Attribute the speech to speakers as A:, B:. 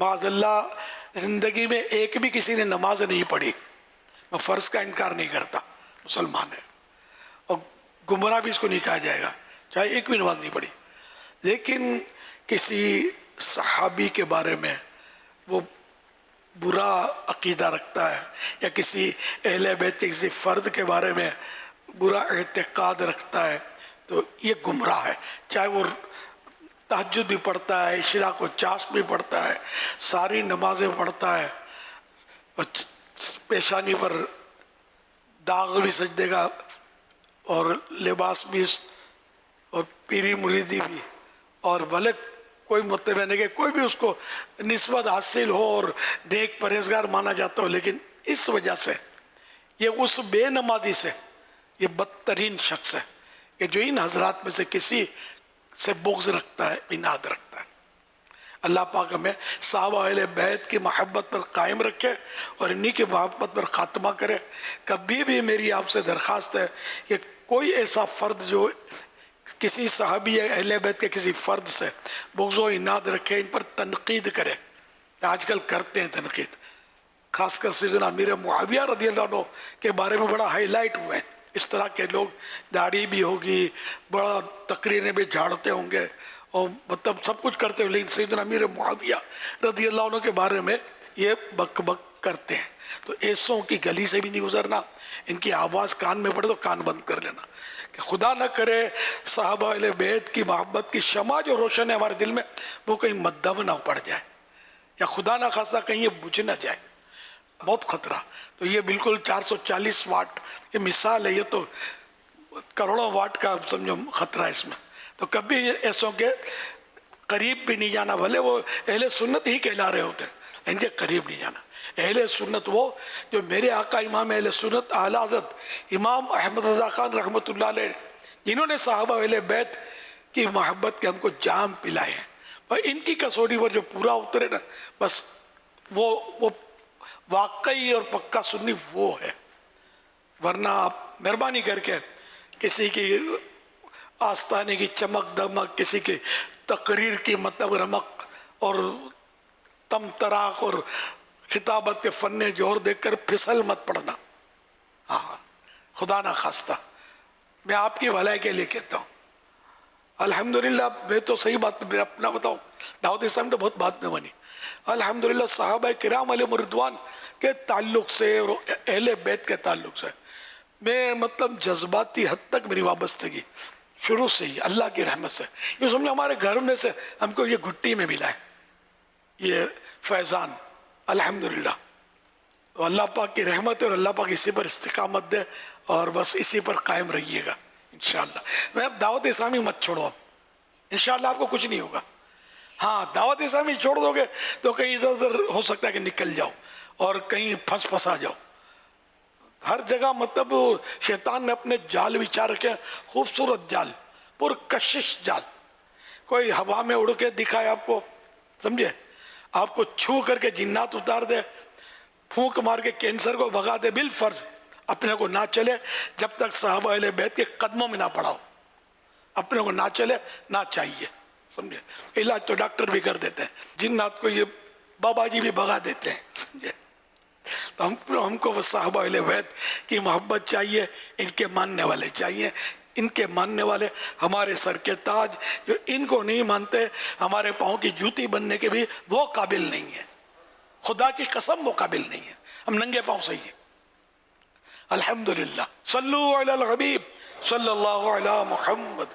A: معاذ اللہ زندگی میں ایک بھی کسی نے نماز نہیں پڑھی، میں فرض کا انکار نہیں کرتا، مسلمان ہے اور گمراہ بھی اس کو نہیں کہا جائے گا چاہے ایک بھی نماز نہیں پڑھی، لیکن کسی صحابی کے بارے میں وہ برا عقیدہ رکھتا ہے یا کسی اہل بیت کے کسی فرد کے بارے میں برا اعتقاد رکھتا ہے تو یہ گمراہ ہے، چاہے وہ تہجد بھی پڑھتا ہے، اشراق و چاشت بھی پڑھتا ہے، ساری نمازیں پڑھتا ہے، اور پیشانی پر داغ بھی سجدے کا اور لباس بھی اور پیری مریدی بھی، اور بھلے کوئی مطلب نہیں کہ کوئی بھی اس کو نسبت حاصل ہو اور نیک پرہیزگار مانا جاتا ہو، لیکن اس وجہ سے یہ اس بے نمازی سے یہ بدترین شخص ہے کہ جو ان حضرات میں سے کسی سے بغض رکھتا ہے، عناد رکھتا ہے۔ اللہ پاک ہمیں صحابہ اہل بیت کی محبت پر قائم رکھے اور انہی کی محبت پر خاتمہ کرے۔ کبھی بھی میری آپ سے درخواست ہے کہ کوئی ایسا فرد جو کسی صحابی یا اہل بیت کے کسی فرد سے بغض و عناد رکھے، ان پر تنقید کرے، آج کل کرتے ہیں تنقید، خاص کر سیدنا امیر معاویہ رضی اللہ عنہ کے بارے میں بڑا ہائی لائٹ ہوئے ہیں۔ اس طرح کے لوگ، داڑھی بھی ہوگی، بڑا تقریریں بھی جھاڑتے ہوں گے اور مطلب سب کچھ کرتے ہوئے، لیکن سیدنا امیر معاویہ رضی اللہ عنہ کے بارے میں یہ بک بک کرتے ہیں۔ تو ایسوں کی گلی سے بھی نہیں گزرنا، ان کی آواز کان میں پڑے تو کان بند کر لینا، کہ خدا نہ کرے صحابہ اہل بیت کی محبت کی شمع جو روشن ہے ہمارے دل میں وہ کہیں مدھم نہ پڑ جائے، یا خدا نہ خواستہ کہیں یہ بجھ نہ جائے، بہت خطرہ۔ تو یہ بالکل 440 واٹ یہ مثال ہے، یہ تو کروڑوں واٹ کا سمجھو خطرہ ہے اس میں۔ تو کبھی ایسوں کے قریب بھی نہیں جانا، بھلے وہ اہل سنت ہی کہلا رہے ہوتے، ان کے قریب نہیں جانا۔ اہل سنت وہ جو میرے آقا امام اہل سنت اعلیٰ حضرت امام احمد رضا خان رحمۃ اللہ علیہ، جنہوں نے صحابہ اہل بیت کی محبت کے ہم کو جام پلائے ہیں، اور ان کی کسوٹی پر جو پورا اترے نا، بس وہ واقعی اور پکا سنی وہ ہے۔ ورنہ آپ مہربانی کر کے کسی کی آستانے کی چمک دمک، کسی کی تقریر کی مطلب رمق اور تم تراق اور خطابت کے فن جوہر دیکھ کر پھسل مت پڑنا، ہاں خدا نہ خواستہ۔ میں آپ کی بھلائی کے لیے کہتا ہوں، الحمدللہ میں تو صحیح بات میں اپنا بتاؤں، دعوت اسلام تو بہت بات میں بنی، الحمدللہ صحابہ کرام علیہم رضوان کے تعلق سے اور اہل بیت کے تعلق سے میں مطلب جذباتی حد تک میری وابستگی شروع سے ہی اللہ کی رحمت سے، یہ سمجھو ہمارے گھر میں سے ہم کو یہ گھٹی میں ملا ہے یہ فیضان، الحمدللہ۔ تو اللہ پاک کی رحمت ہے اور اللہ پاک اسی پر استقامت دے اور بس اسی پر قائم رہیے گا انشاءاللہ۔ میں اب دعوت اسلامی مت چھوڑو، اب انشاءاللہ آپ کو کچھ نہیں ہوگا۔ ہاں دعوت اسلامی چھوڑ دو گے تو کہیں ادھر ادھر ہو سکتا ہے کہ نکل جاؤ اور کہیں پھنسا جاؤ۔ ہر جگہ مطلب شیطان نے اپنے جال بچھا رکھے، خوبصورت جال، پرکشش جال، کوئی ہوا میں اڑ کے دکھائے آپ کو، سمجھے، آپ کو چھو کر کے جنات اتار دے، پھونک مار کے کینسر کو بھگا دے، بالفرض اپنے کو نہ چلے جب تک صحابہ اہل بیت کے قدموں میں نہ پڑاؤ، اپنے کو نہ چلے نہ چاہیے، سمجھے۔ علاج تو ڈاکٹر بھی کر دیتے ہیں، جنات کو یہ بابا جی بھی بھگا دیتے ہیں، سمجھے۔ تو ہم کو وہ صحابہ اہل بیت کی محبت چاہیے، ان کے ماننے والے چاہیے، ان کے ماننے والے ہمارے سر کے تاج، جو ان کو نہیں مانتے ہمارے پاؤں کی جوتی بننے کے بھی وہ قابل نہیں ہے، خدا کی قسم وہ قابل نہیں ہے، ہم ننگے پاؤں سے ہی ہیں۔ الحمدللہ، صلو علی الحبیب صلی اللہ علی محمد۔